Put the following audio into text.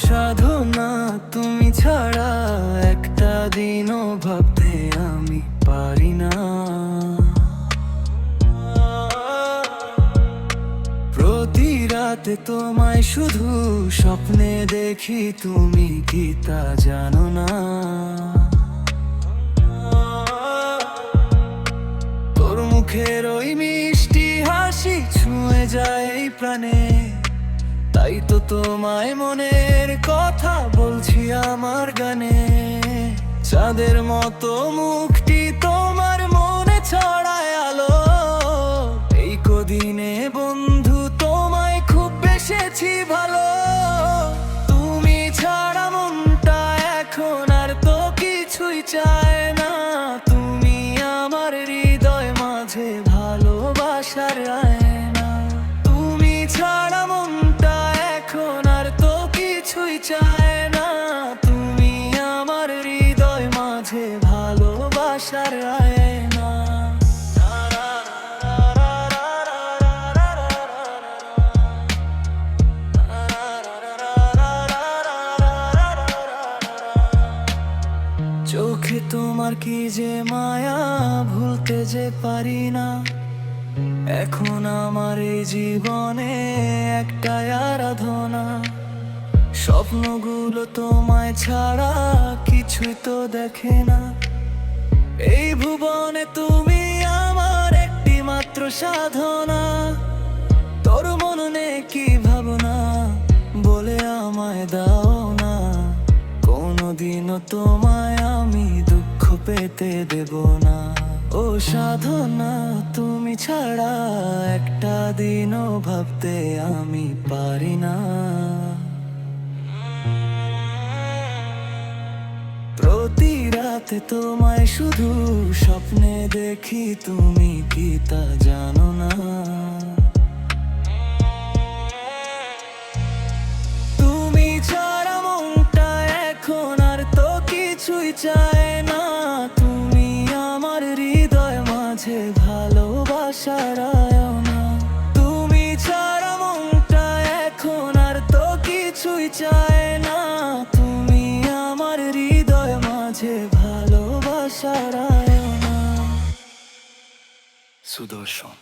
সাধনা, তুমি ছাড়া একটা দিনও ভাবতে আমি পারি না। প্রতি রাতে তোমায় শুধু স্বপ্নে দেখি, তুমি কি তা জানো না? তোর মুখের ওই মিষ্টি হাসি ছুঁয়ে যায় এই প্রাণে, তাই তো তোমায় মনের কথা বলছি আমার গানে। চাঁদের মতো মুখটি তোমার মনে ছড়ায় আলো, এই কদিনে বন্ধু তোমায় খুব বেসেছি ভালো। তুমি ছাড়া মনটা এখন আর তো কিছুই চায় না, তুমি আমার হৃদয় মাঝে ভালোবাসার আয়না। তুমি ছাড়া মনটা এখন আর তো কিছুই চায় না, তুমি আমার হৃদয় মাঝে ভালোবাসার আয়না। চোখে তোমার কি যে মায়া, ভুলতে যে পারি না। এখন আমার এই জীবনে একটাই আরাধনা, স্বপ্নগুলো তোমায় ছাড়া কিছুই তো দেখে না। এই ভুবনে তুমি আমার একটি মাত্র সাধনা, তোর মনে কি ভাবনা বলে আমায় দাও না। কোনোদিনও তোমায় আমি দুঃখ পেতে দেব না। ও সাধনা, তুমি ছাড়া একটা দিনও ভাবতে আমি পারি না। প্রতি রাতে তোমায় শুধু স্বপ্নে দেখি, তুমি কি তা জানো না? তুমি ছাড়া মনটা এখন আর তো কিছুই চায় না, তুমি আমার হৃদয় মাঝে ভালোবাসার আয়না। তুমি ছাড়া মনটা এখন আর তো কিছুই চায় না, তুমি আমার হৃদয় মাঝে ভালোবাসার আয়না। সুদর্শন।